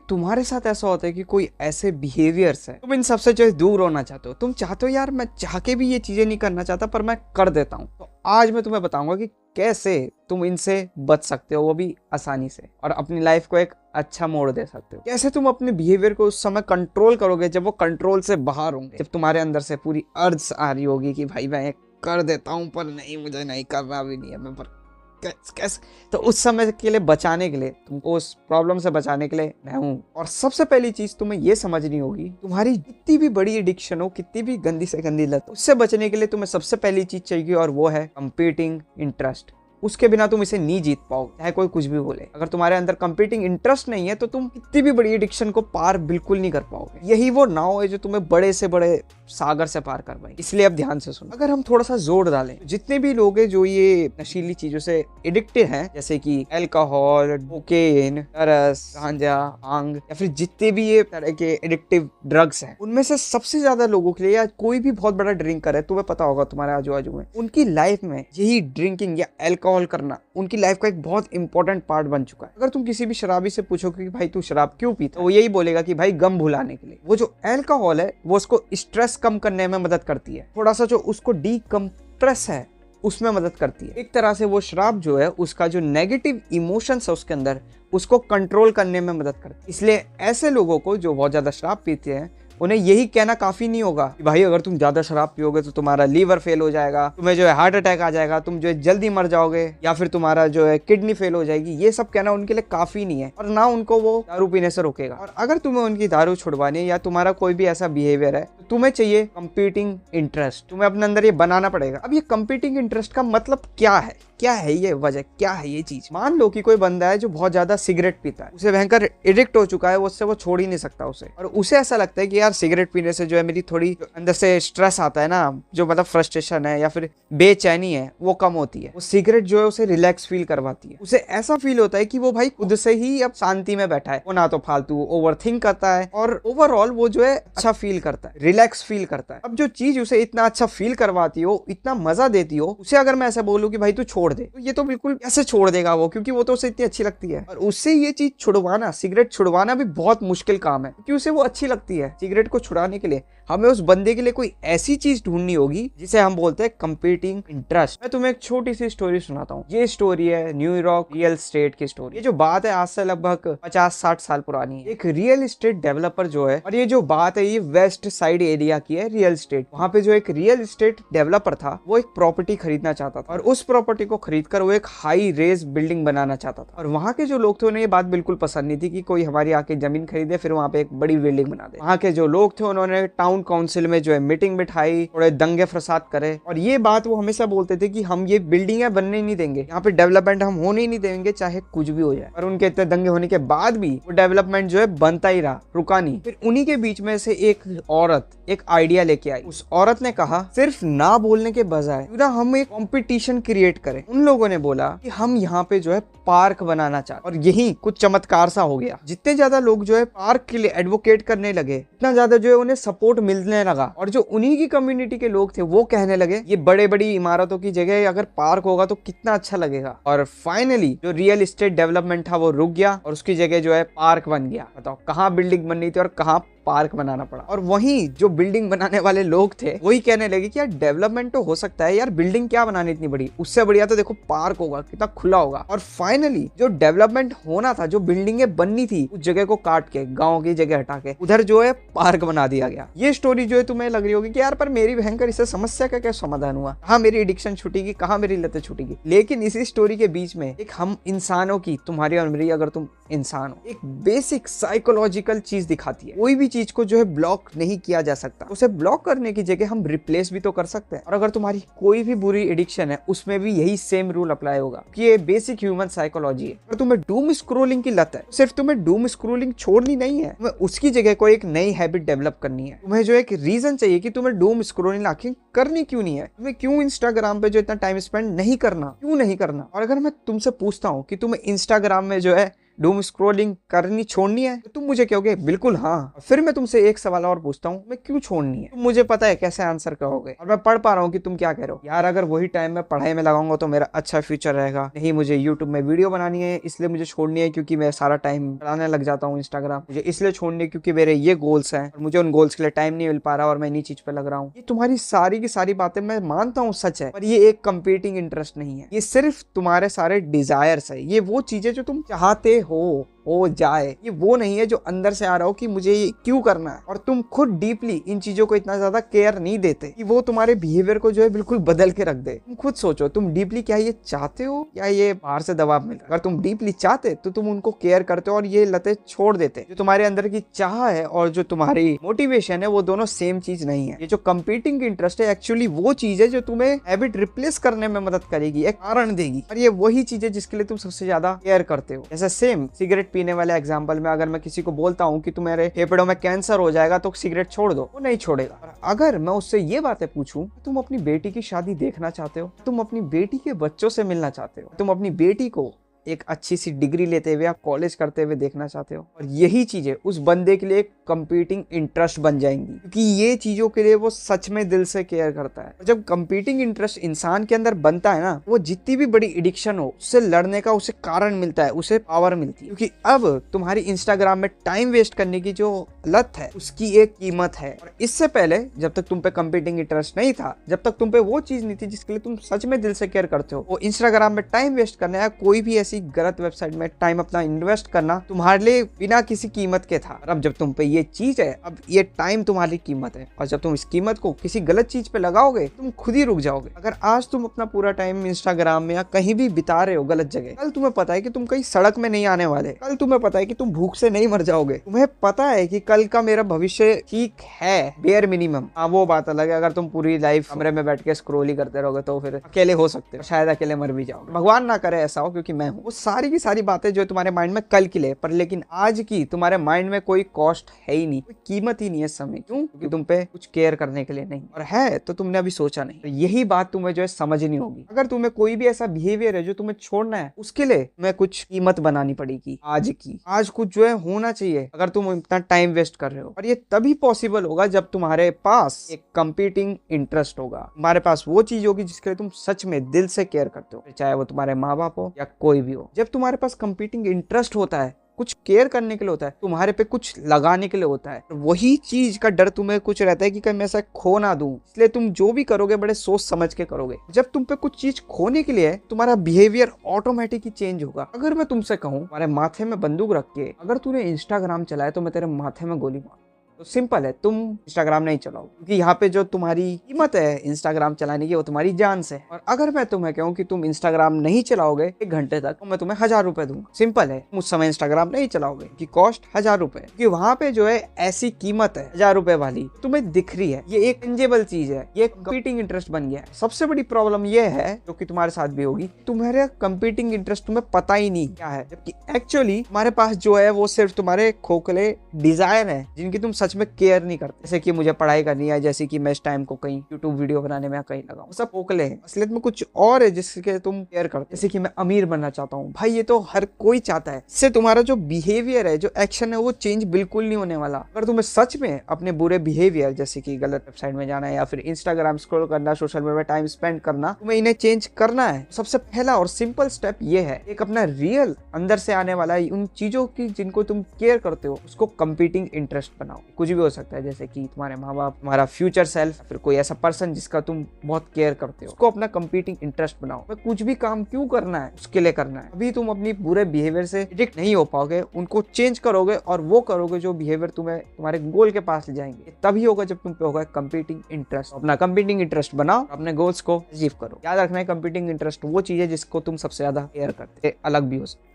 तुम्हारे साथ ऐसा होता है कि कोई ऐसे बिहेवियर्स है, तुम इन सबसे जो है दूर होना चाहते हो, तुम चाहते हो यार मैं चाह के भी ये चीजें नहीं करना चाहता पर मैं कर देता हूँ। तो आज मैं तुम्हें बताऊंगा कि कैसे तुम इनसे बच सकते हो, वो भी आसानी से, और अपनी लाइफ को एक अच्छा मोड़ दे सकते हो। कैसे तुम अपने बिहेवियर को उस समय कंट्रोल करोगे जब वो कंट्रोल से बाहर होंगे, जब तुम्हारे अंदर से पूरी अर्ज आ रही होगी कि भाई मैं कर देता हूँ पर नहीं, मुझे नहीं करना भी नहीं है मैं, पर कैसे। तो उस समय के लिए बचाने के लिए, तुमको उस प्रॉब्लम से बचाने के लिए मैं हूं। और सबसे पहली चीज तुम्हें ये समझनी होगी, तुम्हारी जितनी भी बड़ी एडिक्शन हो, कितनी भी गंदी से गंदी लत, उससे बचने के लिए तुम्हें सबसे पहली चीज चाहिए और वो है कंपीटिंग इंटरेस्ट। उसके बिना तुम इसे नहीं जीत पाओगे, चाहे कोई कुछ भी बोले। अगर तुम्हारे अंदर कंपीटिंग इंटरेस्ट नहीं है तो तुम कितनी भी बड़ी एडिक्शन को पार बिल्कुल नहीं कर पाओगे। यही वो नाव है जो तुम्हें बड़े से बड़े सागर से पार कर पाएगी। इसलिए अब ध्यान से सुनो। अगर हम थोड़ा सा जोर डालें, जितने भी लोग हैं जो ये नशीली चीजों से एडिक्टेड हैं, जैसे कि अल्कोहल, कोकेन, चरस, गांजा, भांग, या फिर जितने भी ये तरह के एडिक्टिव ड्रग्स हैं, उनमें से सबसे ज्यादा लोगों के लिए, या कोई भी बहुत बड़ा ड्रिंकर है, तुम्हें पता होगा तुम्हारे आजू बाजू में, उनकी लाइफ में यही ड्रिंकिंग या अल्कोहल करना उनकी लाइफ का एक बहुत इंपॉर्टेंट पार्ट बन चुका है। अगर तुम किसी भी शराबी से पूछोगे कि भाई तू शराब क्यों पीता, तो वो यही बोलेगा कि भाई गम भुलाने के लिए। वो जो अल्कोहल है वो उसको स्ट्रेस कम करने में मदद करती है, थोड़ा सा जो उसको डीकम्प्रेस है उसमें मदद करती है। एक तरह से वो शराब जो है उसका जो नेगेटिव इमोशंस है उसके अंदर, उसको कंट्रोल करने में मदद करती है। इसलिए ऐसे लोगों को जो बहुत ज्यादा शराब पीते हैं, उन्हें यही कहना काफी नहीं होगा कि भाई अगर तुम ज्यादा शराब पियोगे तो तुम्हारा लीवर फेल हो जाएगा, तुम्हें जो है हार्ट अटैक आ जाएगा, तुम जो है जल्दी मर जाओगे, या फिर तुम्हारा जो है किडनी फेल हो जाएगी। ये सब कहना उनके लिए काफी नहीं है, और ना उनको वो दारू पीने से रोकेगा। और अगर तुम्हें उनकी दारू छुड़वानी है या तुम्हारा कोई भी ऐसा बिहेवियर है, तो तुम्हें चाहिए कंपीटिंग इंटरेस्ट। तुम्हें अपने अंदर ये बनाना पड़ेगा। अब ये कंपीटिंग इंटरेस्ट का मतलब क्या है, क्या है ये वजह, क्या है ये चीज। मान लो कि कोई बंदा है जो बहुत ज्यादा सिगरेट पीता है, उसे भयंकर एडिक्ट हो चुका है, उससे वो छोड़ ही नहीं सकता उसे, और उसे ऐसा लगता है कि यार सिगरेट पीने से जो है मेरी थोड़ी अंदर से स्ट्रेस आता है ना, जो मतलब फ्रस्ट्रेशन है या फिर बेचैनी है, वो कम होती है। वो सिगरेट जो है उसे रिलैक्स फील करवाती है। उसे ऐसा फील होता है कि वो भाई खुद से ही अब शांति में बैठा है, वो ना तो फालतू ओवरथिंक करता है, और ओवरऑल वो जो है अच्छा फील करता है, रिलैक्स फील करता है। अब जो चीज उसे इतना अच्छा फील करवाती हो, इतना मजा देती हो, उसे अगर मैं ऐसा बोलूं कि भाई तू छोड़ दे, तो ये तो बिल्कुल कैसे छोड़ देगा वो, क्योंकि वो तो उसे इतनी अच्छी लगती है। और उससे ये चीज छुड़वाना, सिगरेट छुड़वाना भी बहुत मुश्किल काम है, क्योंकि उसे वो अच्छी लगती है। सिगरेट को छुड़ाने के लिए हमें उस बंदे के लिए कोई ऐसी चीज ढूंढनी होगी जिसे हम बोलते हैं कंपीटिंग इंटरेस्ट। मैं तुम्हें एक छोटी सी स्टोरी सुनाता हूँ। ये स्टोरी है न्यूयॉर्क रियल एस्टेट की स्टोरी। ये जो बात है आज से लगभग 50-60 साल पुरानी है। एक रियल एस्टेट डेवलपर जो है, और ये जो बात है ये वेस्ट साइड एरिया की है, रियल एस्टेट। वहां पे जो एक रियल एस्टेट डेवलपर था, वो एक प्रॉपर्टी खरीदना चाहता था, और उस प्रॉपर्टी को खरीदकर वो एक हाई रेज बिल्डिंग बनाना चाहता था। और वहां के जो लोग थे उन्हें ये बात बिल्कुल पसंद नहीं थी कि कोई हमारी आके जमीन खरीदे फिर वहां पे एक बड़ी बिल्डिंग बना दे। वहां के जो लोग थे उन्होंने टाउन काउंसिल में जो है मीटिंग बिठाई, थोड़े दंगे फसाद करे, और ये बात वो हमेशा बोलते थे कि हम ये बिल्डिंगें बनने ही नहीं देंगे, यहाँ पे डेवलपमेंट हम होने ही नहीं देंगे, चाहे कुछ भी हो जाए। और उनके इतने दंगे होने के बाद भी वो डेवलपमेंट जो है बनता ही रहा, रुका नहीं। फिर उन्हीं के बीच में से एक औरत एक आइडिया लेके आई। उस औरत ने कहा सिर्फ ना बोलने के बजाय क्यों ना हम एक कंपटीशन क्रिएट करें। उन लोगों ने बोला कि हम यहाँ पे जो है पार्क बनाना चाहते, और यही कुछ चमत्कार सा हो गया। जितने ज्यादा लोग जो है पार्क के लिए एडवोकेट करने लगे, इतना ज्यादा जो है उन्हें सपोर्ट मिलने लगा, और जो उन्हीं की कम्युनिटी के लोग थे वो कहने लगे ये बड़े बड़ी इमारतों की जगह अगर पार्क होगा तो कितना अच्छा लगेगा। और फाइनली जो रियल एस्टेट डेवलपमेंट था वो रुक गया, और उसकी जगह जो है पार्क बन गया। बताओ कहाँ बिल्डिंग बननी थी और कहाँ पार्क बनाना पड़ा। और वहीं जो बिल्डिंग बनाने वाले लोग थे वही कहने लगे कि यार डेवलपमेंट तो हो सकता है यार, बिल्डिंग क्या बनानी इतनी बड़ी, उससे बढ़िया तो देखो पार्क होगा, कितना खुला होगा। और फाइनली जो डेवलपमेंट होना था, जो बिल्डिंगें बननी थी, उस जगह को काट के गांव की जगह हटा के उधर जो है पार्क बना दिया गया। ये स्टोरी जो है तुम्हें लग रही होगी कि यार पर मेरी भयंकर इससे समस्या का क्या समाधान हुआ, कहाँ मेरी एडिक्शन छूटेगी, कहाँ मेरी लतें छूटेगी। लेकिन इसी स्टोरी के बीच में एक हम इंसानों की, तुम्हारी और मेरी, अगर तुम इंसान हो, एक बेसिक साइकोलॉजिकल चीज दिखाती है। कोई भी चीज को जो है ब्लॉक नहीं किया जा सकता, उसे ब्लॉक करने की जगह हम रिप्लेस भी तो कर सकते हैं। और अगर तुम्हारी कोई भी बुरी एडिक्शन है उसमें भी यही सेम रूल अप्लाई होगा कि ये बेसिक ह्यूमन साइकोलॉजी है। अगर तुम्हें डूम स्क्रोलिंग की लत है, सिर्फ तुम्हें डूम स्क्रोलिंग छोड़नी नहीं है, तुम्हें उसकी जगह कोई एक नई हैबिट डेवलप करनी है। तुम्हें जो एक रीजन चाहिए कि तुम्हें डूम स्क्रोलिंग आखिर करनी क्यों नहीं है, तुम्हें क्यों इंस्टाग्राम पे जो इतना टाइम स्पेंड नहीं करना, क्यों नहीं करना। और अगर मैं तुमसे पूछता हूँ कि तुम्हें इंस्टाग्राम में जो है डूम स्क्रॉलिंग करनी छोड़नी है? तो तुम मुझे कहोगे बिल्कुल हाँ। फिर मैं तुमसे एक सवाल और पूछता हूँ, मैं क्यों छोड़नी है? तुम मुझे पता है कैसे आंसर कहोगे, और मैं पढ़ पा रहा हूँ कि तुम क्या कह रहे हो। यार अगर वही टाइम मैं पढ़ाई में लगाऊंगा तो मेरा अच्छा फ्यूचर रहेगा। नहीं, मुझे यूट्यूब में वीडियो बनानी है इसलिए मुझे छोड़नी है क्योंकि मैं सारा टाइम पढ़ाने लग जाता हूँ। इंस्टाग्राम मुझे इसलिए छोड़नी है क्योंकि मेरे ये गोल्स हैं और मुझे उन गोल्स के लिए टाइम नहीं मिल पा रहा और मैं इन्हीं चीज पे लग रहा हूँ। ये तुम्हारी सारी की सारी बातें मैं मानता हूँ सच है, पर ये एक कंपीटिंग इंटरेस्ट नहीं है। ये सिर्फ तुम्हारे सारे डिजायर्स है। ये वो चीजें जो तुम चाहते हो जाए, ये वो नहीं है जो अंदर से आ रहा हो कि मुझे ये क्यों करना है। और तुम खुद डीपली इन चीजों को इतना ज्यादा केयर नहीं देते कि वो तुम्हारे बिहेवियर को जो है बिल्कुल बदल के रख दे। तुम खुद सोचो, तुम डीपली क्या ये चाहते हो या ये बाहर से दबाव मिल रहा है? अगर तुम डीपली चाहते तो तुम उनको केयर करते हो और ये लतें छोड़ देते। जो तुम्हारे अंदर की चाह है और जो तुम्हारी मोटिवेशन है वो दोनों सेम चीज नहीं है। ये जो कंपीटिंग इंटरेस्ट है एक्चुअली वो चीज है जो तुम्हें हैबिट रिप्लेस करने में मदद करेगी, एक कारण देगी। और ये वही चीज है जिसके लिए तुम सबसे ज्यादा केयर करते हो। जैसे सेम सिगरेट पीने वाले एग्जाम्पल में, अगर मैं किसी को बोलता हूँ कि तुम्हारे फेफड़ों में कैंसर हो जाएगा तो सिगरेट छोड़ दो, वो नहीं छोड़ेगा। और अगर मैं उससे ये बातें पूछूं, तुम अपनी बेटी की शादी देखना चाहते हो, तुम अपनी बेटी के बच्चों से मिलना चाहते हो, तुम अपनी बेटी को एक अच्छी सी डिग्री लेते हुए या कॉलेज करते हुए देखना चाहते हो, और यही चीजें उस बंदे के लिए कंपीटिंग इंटरेस्ट बन जाएंगी क्योंकि ये चीजों के लिए वो सच में दिल से केयर करता है। और जब कंपीटिंग इंटरेस्ट इंसान के अंदर बनता है ना, वो जितनी भी बड़ी एडिक्शन हो उससे लड़ने का उसे कारण मिलता है, उसे पावर मिलती है। क्योंकि अब तुम्हारी इंस्टाग्राम में टाइम वेस्ट करने की जो लत है उसकी एक कीमत है। और इससे पहले जब तक तुम पे कंपीटिंग इंटरेस्ट नहीं था, जब तक तुम पे वो चीज नहीं थी जिसके लिए तुम सच में दिल से केयर करते हो, वो इंस्टाग्राम में टाइम वेस्ट करना या कोई भी ऐसी गलत वेबसाइट में टाइम अपना इन्वेस्ट करना तुम्हारे लिए बिना किसी कीमत के था। और अब जब तुम पे ये चीज है, अब ये टाइम तुम्हारी कीमत है, और जब तुम इस कीमत को किसी गलत चीज पे लगाओगे तुम खुद ही रुक जाओगे। अगर आज तुम अपना पूरा टाइम इंस्टाग्राम में या कहीं भी बिता रहे हो गलत जगह, कल तुम्हें पता है कि तुम कहीं सड़क में नहीं आने वाले, कल तुम्हें पता है कि तुम भूख से नहीं मर जाओगे, तुम्हें पता है कि कल का मेरा भविष्य ठीक है, बेयर मिनिमम। हाँ वो बात अलग है, अगर तुम पूरी लाइफ कमरे में बैठ के स्क्रॉल ही करते रहोगे तो फिर अकेले हो सकते हो, शायद अकेले मर भी जाओगे। भगवान ना करे ऐसा हो, क्योंकि मैं हूँ। वो सारी की सारी बातें जो तुम्हारे माइंड में कल की ले, पर लेकिन आज की तुम्हारे माइंड में कोई कॉस्ट है ही नहीं, कोई कीमत ही नहीं है समय। क्यों? क्योंकि तुम पे कुछ केयर करने के लिए नहीं, और है तो तुमने अभी सोचा नहीं। तो यही बात तुम्हें जो है समझनी होगी। अगर तुम्हें कोई भी ऐसा बिहेवियर है जो तुम्हें छोड़ना है, उसके लिए तुम्हें कुछ कीमत बनानी पड़ेगी आज की। आज कुछ जो है होना चाहिए अगर तुम इतना टाइम वेस्ट कर रहे हो। और ये तभी पॉसिबल होगा जब तुम्हारे पास एक कंपीटिंग इंटरेस्ट होगा, तुम्हारे पास वो चीज होगी जिसके लिए तुम सच में दिल से केयर करते हो, चाहे वो तुम्हारे माँ बाप हो या कोई भी हो। जब तुम्हारे पास कंपीटिंग इंटरेस्ट होता है, कुछ केयर करने के लिए होता है, तुम्हारे पे कुछ लगाने के लिए होता है, वही चीज का डर तुम्हें कुछ रहता है कि कहीं मैं ऐसा खो ना दूं, इसलिए तुम जो भी करोगे बड़े सोच समझ के करोगे। जब तुम पे कुछ चीज खोने के लिए तुम्हारा बिहेवियर ऑटोमेटिक ही चेंज होगा। अगर मैं तुमसे कहूं तुम्हारे माथे में बंदूक रख के अगर तूने इंस्टाग्राम चलाया तो मैं तेरे माथे में गोली मारूं, तो सिंपल है, तुम इंस्टाग्राम नहीं चलाओ, क्योंकि यहाँ पे जो तुम्हारी कीमत है इंस्टाग्राम चलाने की वो तुम्हारी जान से है। और अगर मैं तुम्हें कहूँ कि तुम इंस्टाग्राम नहीं चलाओगे 1 घंटे तक, तो मैं तुम्हें 1000 रुपए दूंगा। सिंपल है, तुम उस समय इंस्टाग्राम नहीं चलाओगे कि कॉस्ट 1000 रुपए, क्योंकि वहां पे जो है ऐसी कीमत है 1000 रुपए वाली तुम्हें दिख रही है, ये एक टेंजेबल चीज है, ये कंपीटिंग इंटरेस्ट बन गया है। सबसे बड़ी प्रॉब्लम ये है जो कि तुम्हारे साथ भी होगी, तुम्हारे कंपीटिंग इंटरेस्ट तुम्हें पता ही नहीं क्या है, जबकि एक्चुअली तुम्हारे पास जो है वो सिर्फ तुम्हारे खोखले डिजायर है जिनकी तुम सच में केयर नहीं करते। जैसे कि मुझे पढ़ाई करनी है, जैसे कि मैं इस टाइम को कहीं यूट्यूब वीडियो बनाने में कहीं लगाऊं, सब खोखले हैं। असलियत में कुछ और है जिसके तुम केयर करते। जैसे कि मैं अमीर बनना चाहता हूँ, भाई ये तो हर कोई चाहता है। इससे तुम्हारा जो बिहेवियर है, जो एक्शन है, वो चेंज बिल्कुल नहीं होने वाला। अगर तुम्हें सच में अपने बुरे बिहेवियर जैसे कि गलत वेबसाइट में जाना है या फिर इंस्टाग्राम स्क्रॉल करना, सोशल मीडिया में टाइम स्पेंड करना, तुम्हें इन्हें चेंज करना है, सबसे पहला और सिंपल स्टेप ये है, एक अपना रियल अंदर से आने वाला उन चीजों की जिनको तुम केयर करते हो उसको कंपीटिंग इंटरेस्ट बनाओ। कुछ भी हो सकता है, जैसे कि तुम्हारे माँ बाप, तुम्हारा फ्यूचर सेल्फ, फिर कोई ऐसा पर्सन जिसका तुम बहुत केयर करते हो, उसको अपना कंपीटिंग इंटरेस्ट बनाओ। मैं कुछ भी काम क्यों करना है, उसके लिए करना है। अभी तुम अपनी बुरे बिहेवियर से एडिक्ट नहीं हो पाओगे, उनको चेंज करोगे और वो करोगे जो बिहेवियर तुम्हें तुम्हारे गोल के पास ले जाएंगे। तभी होगा जब तुम पे होगा कंपीटिंग इंटरेस्ट। अपना कंपीटिंग इंटरेस्ट बनाओ, अपने गोल्स को अचीव करो। याद रखना है, कंपीटिंग इंटरेस्ट वो चीज है जिसको तुम सबसे ज्यादा केयर करते, अलग भी हो सकते।